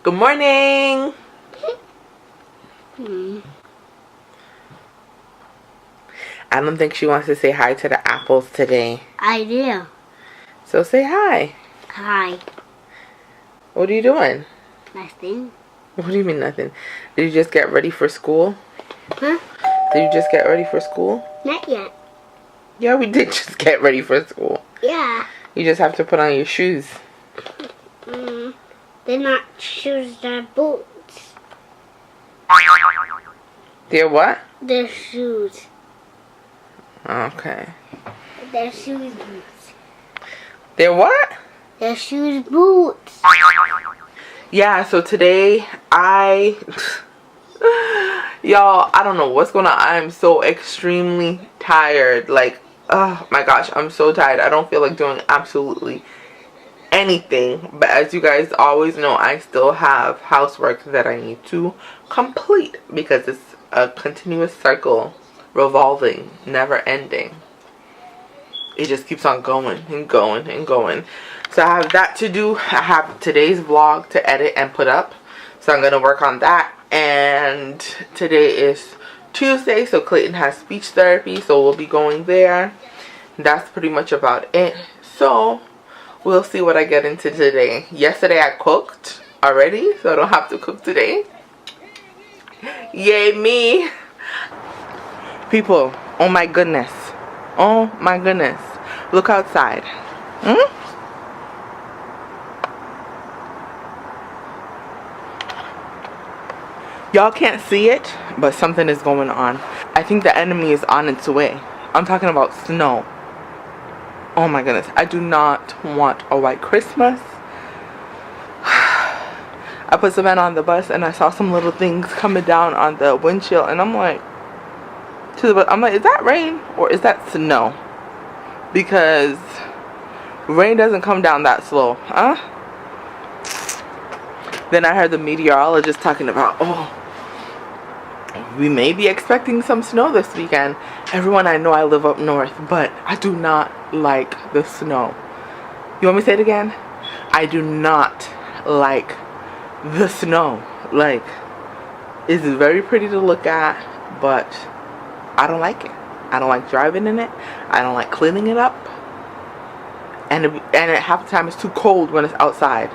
Good morning. I don't think she wants to say hi to the apples today. I do. So say hi. Hi. What are you doing? Nothing. What do you mean nothing? Did you just get ready for school? Huh? Did you just get ready for school? Not yet. Yeah, we did just get ready for school. Yeah. You just have to put on your shoes. They're not shoes, they're boots. They're what? They're shoes. Okay. They're shoes boots. They're what? They're shoes boots. Yeah, so today y'all, I don't know what's going on. I'm so extremely tired. Like, oh my gosh, I'm so tired. I don't feel like doing absolutely anything. But as you guys always know, I still have housework that I need to complete because it's a continuous cycle, revolving, never ending. It just keeps on going and going and going. So I have that to do. I have today's vlog to edit and put up, so I'm gonna work on that. And today is Tuesday, so Clayton has speech therapy, so we'll be going there. That's pretty much about it. So we'll see what I get into today. Yesterday I cooked already, so I don't have to cook today. Yay me. People, oh my goodness. Oh my goodness. Look outside. Y'all can't see it, but something is going on. I think the enemy is on its way. I'm talking about snow. Oh my goodness. I do not want a white Christmas. I put Savannah on the bus and I saw some little things coming down on the windshield, and I'm like, is that rain or is that snow? Because rain doesn't come down that slow, huh? Then I heard the meteorologist talking about, oh, we may be expecting some snow this weekend. Everyone, I know I live up north, but I do not like the snow. You want me to say it again? I do not like the snow. Like, it's very pretty to look at, but I don't like it. I don't like driving in it. I don't like cleaning it up. And at half the time it's too cold when it's outside.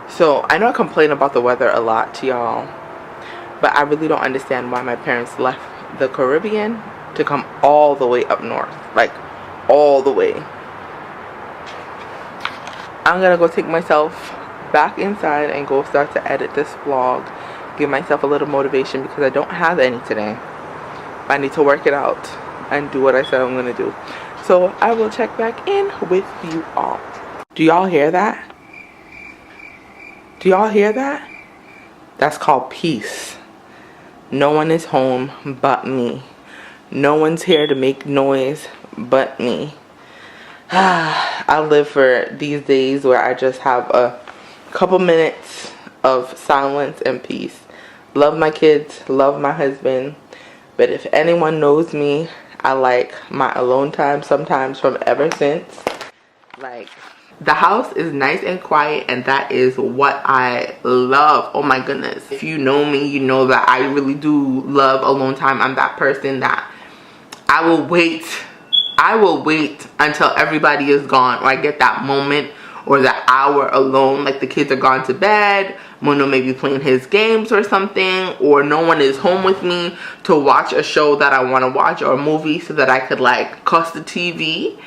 So I know I complain about the weather a lot to y'all, but I really don't understand why my parents left the Caribbean to come all the way up north. Like, all the way. I'm gonna go take myself back inside and go start to edit this vlog. Give myself a little motivation because I don't have any today. I need to work it out and do what I said I'm gonna do. So I will check back in with you all. Do y'all hear that? Do y'all hear that? That's called peace. No one is home but me. No one's here to make noise but me. I live for these days where I just have a couple minutes of silence and peace. Love my kids, love my husband. But if anyone knows me, I like my alone time sometimes from ever since. Like, the house is nice and quiet, and that is what I love. Oh my goodness. If you know me, you know that I really do love alone time. I'm that person that I will wait until everybody is gone, or I get that moment or that hour alone, like the kids are gone to bed, Mono may be playing his games or something, or no one is home with me to watch a show that I want to watch or a movie so that I could like cuss the TV.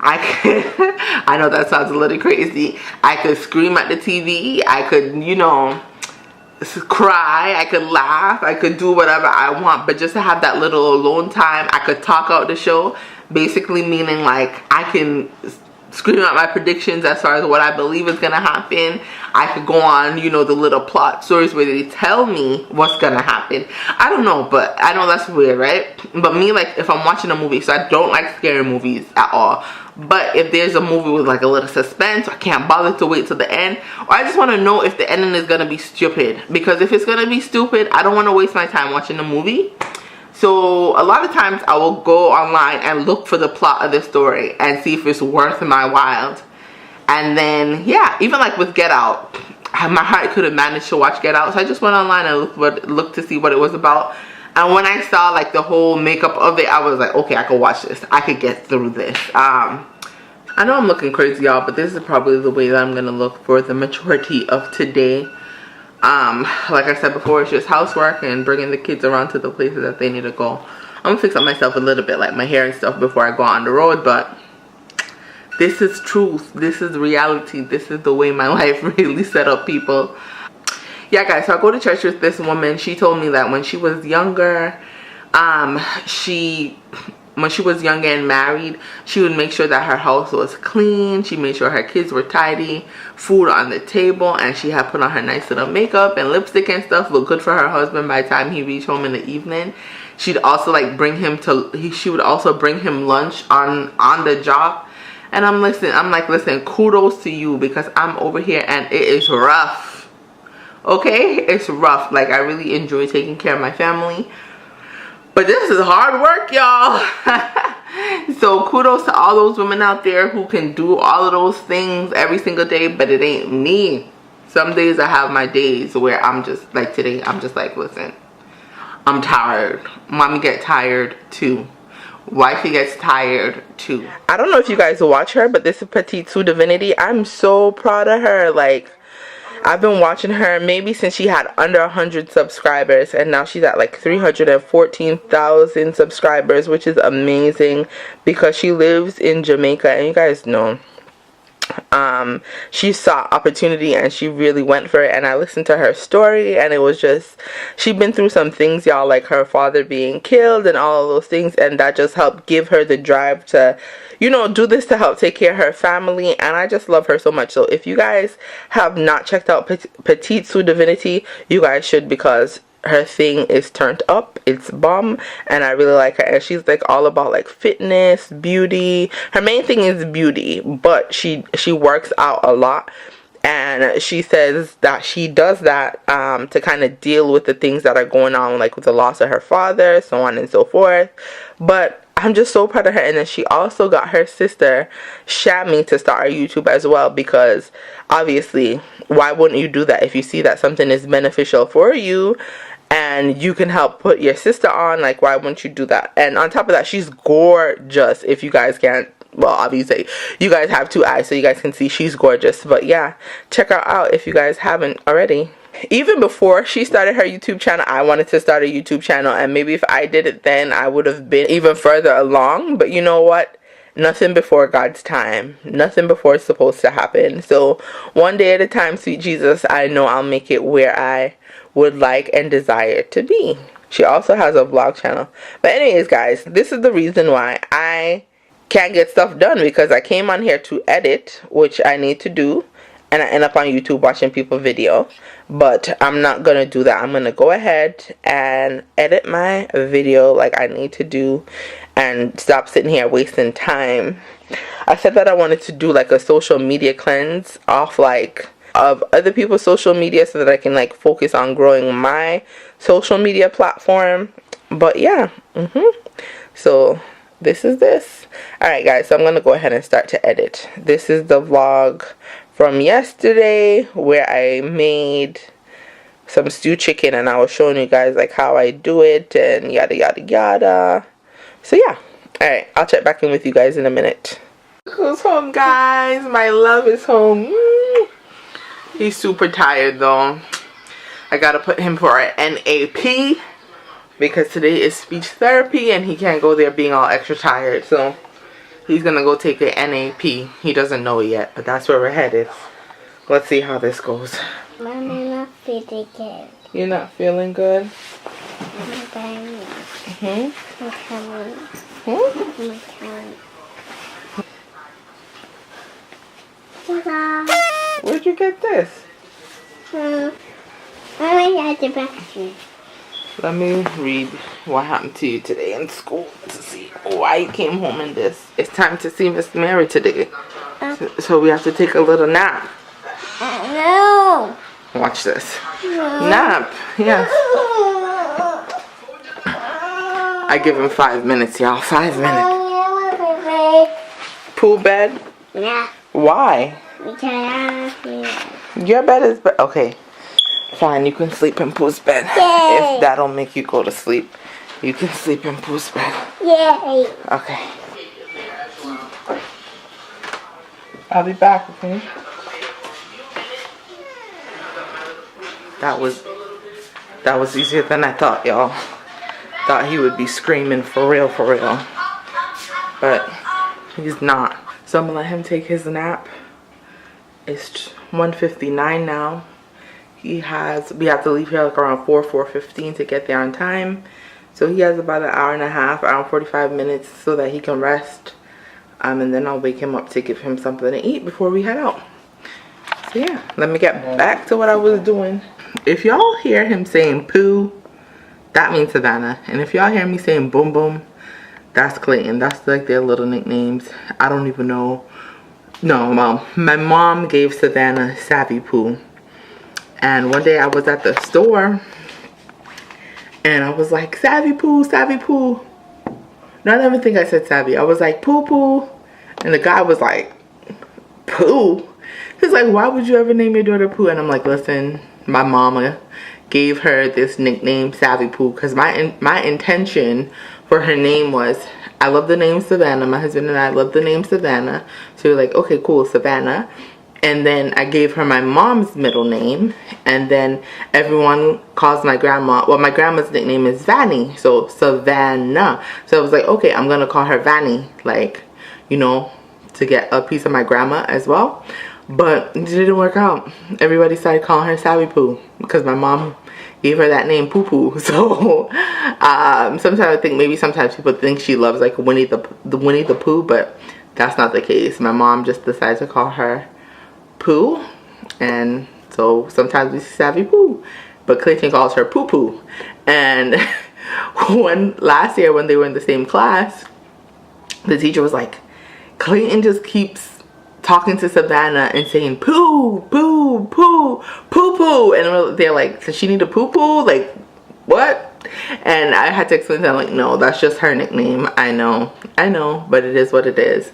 I know that sounds a little crazy. I could scream at the TV. I could, you know, cry. I could laugh. I could do whatever I want. But just to have that little alone time, I could talk out the show. Basically meaning like I can scream out my predictions as far as what I believe is gonna happen. I could go on, you know, the little plot stories where they tell me what's gonna happen. I don't know, but I know that's weird, right? But me, like, if I'm watching a movie, so I don't like scary movies at all, but if there's a movie with like a little suspense, I can't bother to wait till the end, or I just want to know if the ending is gonna be stupid, because if it's gonna be stupid, I don't want to waste my time watching the movie. So a lot of times I will go online and look for the plot of the story and see if it's worth my while. And then, yeah, even like with Get Out, my heart couldn't manage to watch Get Out, so I just went online and looked to see what it was about. And when I saw like the whole makeup of it, I was like, okay, I could watch this. I could get through this. I know I'm looking crazy, y'all, but this is probably the way that I'm gonna look for the majority of today. Like I said before, it's just housework and bringing the kids around to the places that they need to go. I'm gonna fix up myself a little bit, like my hair and stuff, before I go on the road, but this is truth. This is reality. This is the way my life really set up, people. Yeah, guys, so I go to church with this woman. She told me that when she was younger, when she was young and married, she would make sure that her house was clean. She made sure her kids were tidy, food on the table, and she had put on her nice little makeup and lipstick and stuff, look good for her husband by the time he reached home in the evening. She'd also like bring him she would also bring him lunch on the job. And I'm like, listen, kudos to you, because I'm over here and it is rough. Okay, it's rough. Like, I really enjoy taking care of my family, but this is hard work, y'all. So kudos to all those women out there who can do all of those things every single day, but it ain't me. Some days I have my days where I'm just like, today I'm just like, listen, I'm tired. Mommy get tired too. Wifey gets tired too. I don't know if you guys watch her, but this is Petite Sue Divinity. I'm so proud of her. Like, I've been watching her maybe since she had under 100 subscribers, and now she's at like 314,000 subscribers, which is amazing because she lives in Jamaica, and you guys know she saw opportunity and she really went for it. And I listened to her story, and it was just, she'd been through some things, y'all, like her father being killed and all of those things, and that just helped give her the drive to, you know, do this to help take care of her family. And I just love her so much. So if you guys have not checked out Petite Sue Divinity, you guys should, because her thing is turned up. It's bomb, and I really like her. And she's like all about like fitness, beauty. Her main thing is beauty, but she works out a lot, and she says that she does that to kind of deal with the things that are going on, like with the loss of her father, so on and so forth. But I'm just so proud of her. And then she also got her sister Shammy to start a YouTube as well, because obviously, why wouldn't you do that if you see that something is beneficial for you and you can help put your sister on? Like, why wouldn't you do that? And on top of that, she's gorgeous. If you guys can't, well, obviously you guys have two eyes, so you guys can see she's gorgeous. But yeah, check her out if you guys haven't already. Even before she started her YouTube channel, I wanted to start a YouTube channel, and maybe if I did it then, I would have been even further along. But you know what? Nothing before God's time. Nothing before it's supposed to happen. So one day at a time, sweet Jesus, I know I'll make it where I would like and desire to be. She also has a vlog channel. But anyways, guys, this is the reason why I can't get stuff done, because I came on here to edit, which I need to do, and I end up on YouTube watching people's video. But I'm not gonna do that. I'm gonna go ahead and edit my video like I need to do, and stop sitting here wasting time. I said that I wanted to do like a social media cleanse off like of other people's social media, so that I can like focus on growing my social media platform. But yeah, so this is this. Alright guys, so I'm gonna go ahead and start to edit. This is the vlog from yesterday where I made some stewed chicken, and I was showing you guys like how I do it and yada yada yada. So yeah, alright, I'll check back in with you guys in a minute. Who's home, guys? My love is home. He's super tired though. I gotta put him for an NAP because today is speech therapy and he can't go there being all extra tired. So he's gonna go take a NAP. He doesn't know it yet, but that's where we're headed. Let's see how this goes. Mommy, not feeling good. You're not feeling good? I'm dying. I'm coming. I'm coming. Ta-da! Where'd you get this? I went at the bathroom. Let me read what happened to you today in school to see why you came home in this. It's time to see Miss Mary today. So we have to take a little nap. No! Watch this. No. Nap. Yes. I give him 5 minutes, y'all. 5 minutes. Pool bed? Yeah. Why? Because I don't feel Your bed is okay. Fine, you can sleep in Pooh's bed. Yay. If that'll make you go to sleep, you can sleep in Pooh's bed. Yay. Okay. I'll be back, okay? That was easier than I thought, y'all. Thought he would be screaming for real, but he's not. So I'm gonna let him take his nap. It's 1:59 now. We have to leave here like around 4:15 to get there on time. So he has about an hour and a half, hour and 45 minutes so that he can rest. And then I'll wake him up to give him something to eat before we head out. So yeah, let me get back to what I was doing. If y'all hear him saying Pooh, that means Savannah. And if y'all hear me saying Boom Boom, that's Clayton. That's like their little nicknames. I don't even know. No, my mom gave Savannah Savvy Pooh. And one day I was at the store and I was like, Savvy Pooh, Savvy Pooh. No, I don't even think I said Savvy. I was like, Pooh Pooh. And the guy was like, Pooh? He's like, why would you ever name your daughter Pooh? And I'm like, listen, my mama gave her this nickname Savvy Pooh because my intention for her name was, I love the name Savannah. My husband and I love the name Savannah. So we're like, okay, cool, Savannah. And then I gave her my mom's middle name. And then everyone calls my grandma, well, my grandma's nickname is Vanny. So Savannah. So I was like, okay, I'm going to call her Vanny. Like, you know, to get a piece of my grandma as well. But it didn't work out. Everybody started calling her Savvy Pooh because my mom gave her that name Poo Poo. So sometimes I think maybe sometimes people think she loves like Winnie the Pooh, but that's not the case. My mom just decided to call her Pooh, and so sometimes we say Savvy Pooh, but Clayton calls her Poo Poo. And last year when they were in the same class, the teacher was like, Clayton just keeps talking to Savannah and saying Pooh, Pooh, Pooh, Poo Poo, and they're like, does she need a poo poo? Like, what? And I had to explain to them, like, no, that's just her nickname. I know, but it is what it is.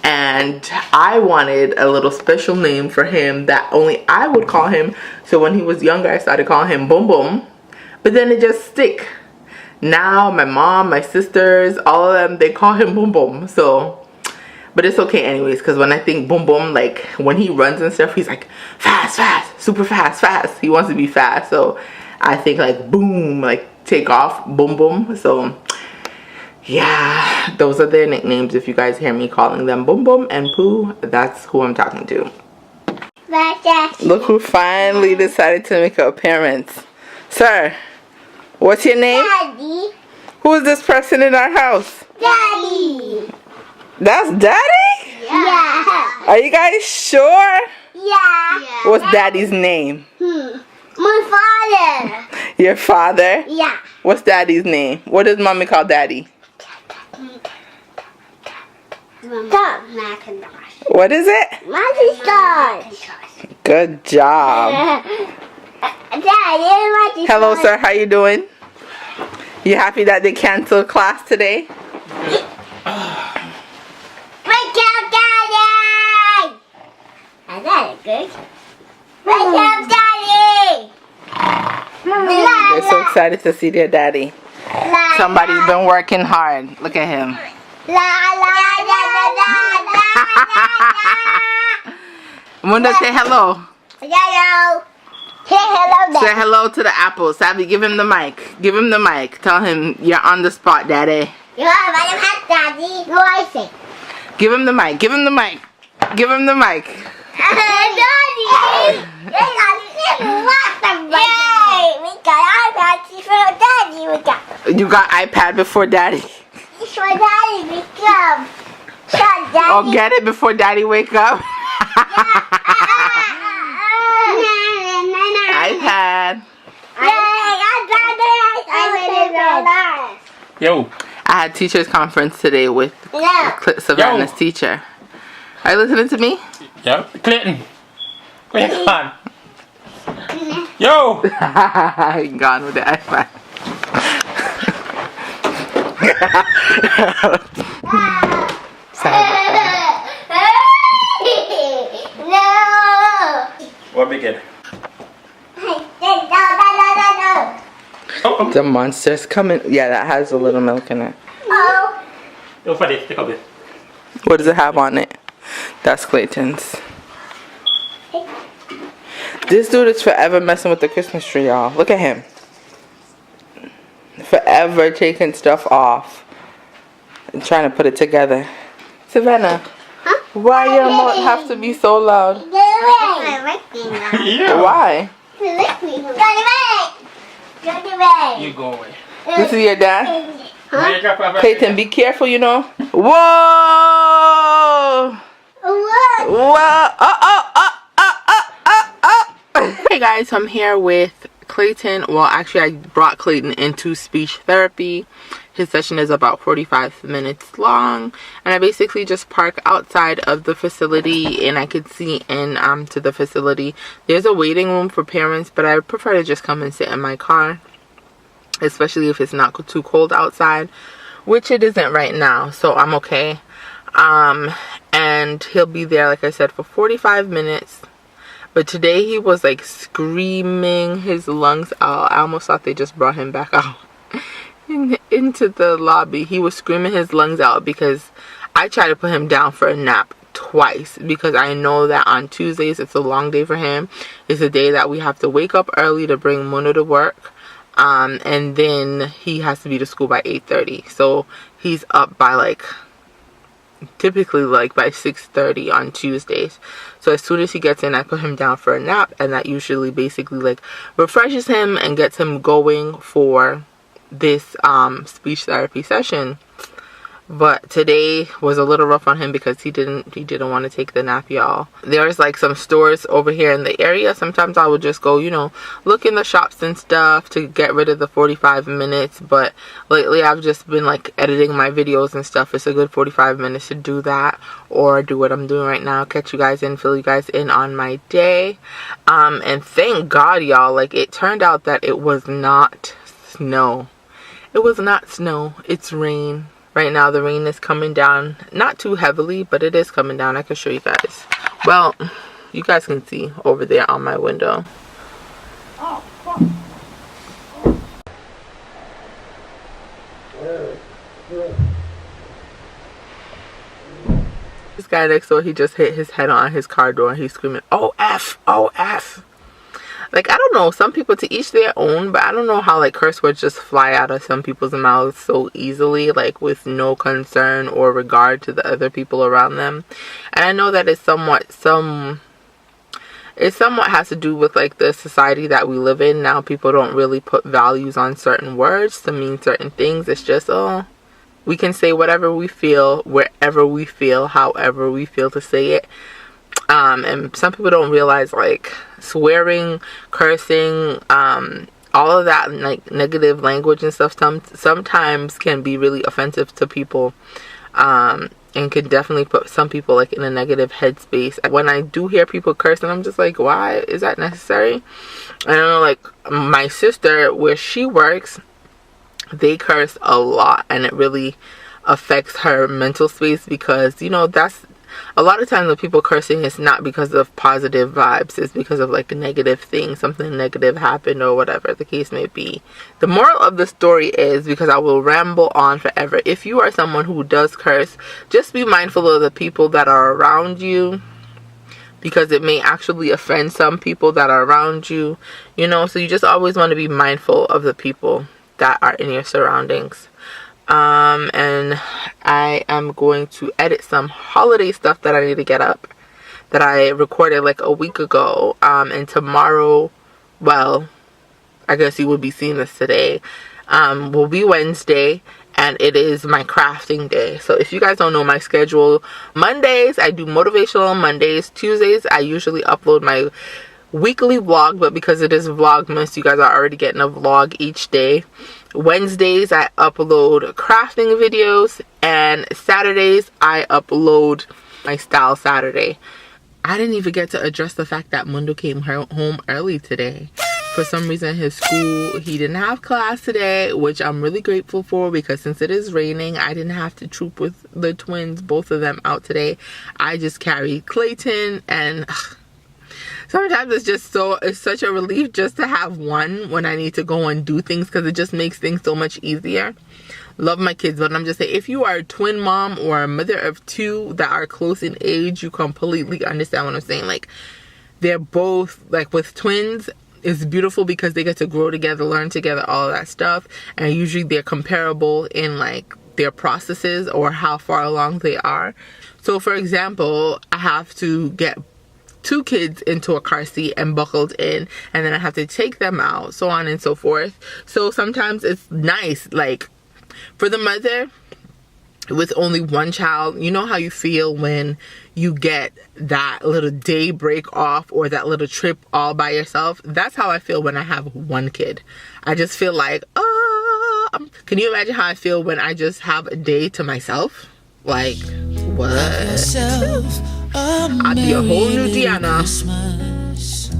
And I wanted a little special name for him that only I would call him. So when he was younger, I started calling him Boom Boom, but then it just stick. Now my mom, my sisters, all of them, they call him Boom Boom. So, but it's okay anyways, because when I think Boom Boom, like when he runs and stuff, he's like fast, fast, super fast, fast. He wants to be fast. So I think like boom, like take off, Boom Boom. So yeah, those are their nicknames. If you guys hear me calling them Boom Boom and Pooh, that's who I'm talking to. Look who finally decided to make an appearance. Sir, what's your name? Daddy. Who is this person in our house? Daddy. That's Daddy? Yeah. Are you guys sure? Yeah. What's Daddy's name? My father. Your father? Yeah. What's Daddy's name? What does Mommy call Daddy? Tom Macintosh. What is it? Macintosh. Good job. Daddy, Hello, sir. How you doing? You happy that they canceled class today? Wake up, Daddy! Is that good? Wake up, Daddy! They're so excited to see their daddy. Somebody's been working hard. Look at him. Munda, say hello. Hello. Say hello, Daddy. Say hello to the apple. Savvy, give him the mic. Give him the mic. Tell him you're on the spot, Daddy. You're on the hat, Daddy. What I say? Give him the mic. Give him the mic. Give him the mic. Daddy! Yay! We got iPad before Daddy. We got. You got iPad before Daddy. It's for Daddy. We come. Shut, Daddy. Oh, get it before Daddy wake up. iPad. Yo. I had teachers conference today with Savannah's teacher. Are you listening to me? Yep. Clinton. Where you gone? Yo. I'm gone with the iPad. No. What again. No. Oh, The monster's coming. Yeah, that has a little milk in it. Oh. oh, for this, take a bit. What does it have on it? That's Clayton's. This dude is forever messing with the Christmas tree, y'all. Look at him. Forever taking stuff off and trying to put it together. Savannah, Huh? why your remote have to be so loud? Yeah. Why? You go away. This is your dad? Huh? Clayton, be careful, you know. Whoa! What? Whoa! Hey guys, I'm here with Clayton. Well, actually, I brought Clayton into speech therapy. His session is about 45 minutes long, and I basically just park outside of the facility, and I could see in to the facility. There's a waiting room for parents, but I prefer to just come and sit in my car, especially if it's not too cold outside, which it isn't right now, so I'm okay. And he'll be there, like I said, for 45 minutes. But today he was like screaming his lungs out. I almost thought they just brought him back out into the lobby. He was screaming his lungs out because I tried to put him down for a nap twice, because I know that on Tuesdays it's a long day for him. It's a day that we have to wake up early to bring Muno to work. And then he has to be to school by 8:30. So he's up by like, typically like by 6:30 on Tuesdays. So as soon as he gets in, I put him down for a nap, and that usually basically like refreshes him and gets him going for this speech therapy session. But today was a little rough on him because he didn't want to take the nap, y'all. There's like some stores over here in the area. Sometimes I would just go, you know, look in the shops and stuff to get rid of the 45 minutes. But lately I've just been like editing my videos and stuff. It's a good 45 minutes to do that, or do what I'm doing right now. Catch you guys in, fill you guys in on my day. And thank God, y'all, like it turned out that it was not snow. It was not snow. It's rain. Right now the rain is coming down, not too heavily, but it is coming down. I can show you guys. Well, you guys can see over there on my window. This guy next door, he just hit his head on his car door and he's screaming, "Oh F, oh F." Like, I don't know, some people, to each their own, but I don't know how like curse words just fly out of some people's mouths so easily, like with no concern or regard to the other people around them. And I know that it somewhat has to do with like the society that we live in now. People don't really put values on certain words to mean certain things. It's just, oh, we can say whatever we feel, wherever we feel, however we feel to say it. And some people don't realize like swearing, cursing, all of that like negative language and stuff sometimes can be really offensive to people, and can definitely put some people like in a negative headspace. When I do hear people cursing, I'm just like, why is that necessary? I don't know, like my sister, where she works, they curse a lot, and it really affects her mental space, because you know, that's a lot of times when people cursing, it's not because of positive vibes. It's because of like a negative thing. Something negative happened or whatever the case may be. The moral of the story is, because I will ramble on forever, if you are someone who does curse, just be mindful of the people that are around you, because it may actually offend some people that are around you, you know. So you just always want to be mindful of the people that are in your surroundings. And I am going to edit some holiday stuff that I need to get up, that I recorded like a week ago. And tomorrow, well, I guess you will be seeing this today, will be Wednesday, and it is my crafting day. So if you guys don't know my schedule, Mondays I do motivational on Mondays. Tuesdays I usually upload my weekly vlog, but because it is Vlogmas, you guys are already getting a vlog each day. Wednesdays I upload crafting videos, and Saturdays I upload my style Saturday. I didn't even get to address the fact that Mundo came home early today. For some reason, his school, he didn't have class today, which I'm really grateful for, because since it is raining, I didn't have to troop with the twins, both of them out today. I just carried Clayton, and sometimes it's such a relief just to have one when I need to go and do things, because it just makes things so much easier. Love my kids, but I'm just saying, if you are a twin mom or a mother of two that are close in age, you completely understand what I'm saying. Like, they're both, like with twins, it's beautiful because they get to grow together, learn together, all of that stuff, and usually they're comparable in like their processes or how far along they are. So for example, I have to get 2 kids into a car seat and buckled in, and then I have to take them out, so on and so forth. So sometimes it's nice, like for the mother with only one child, you know how you feel when you get that little day break off or that little trip all by yourself? That's how I feel when I have one kid. I just feel like, can you imagine how I feel when I just have a day to myself? Like, what? I'd be a whole new Diana. Christmas.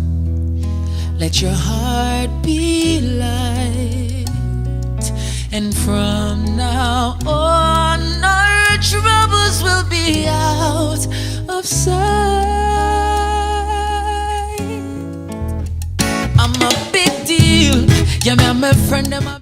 Let your heart be light, and from now on our troubles will be out of sight. I'm a big deal. Yeah, I'm a friend of my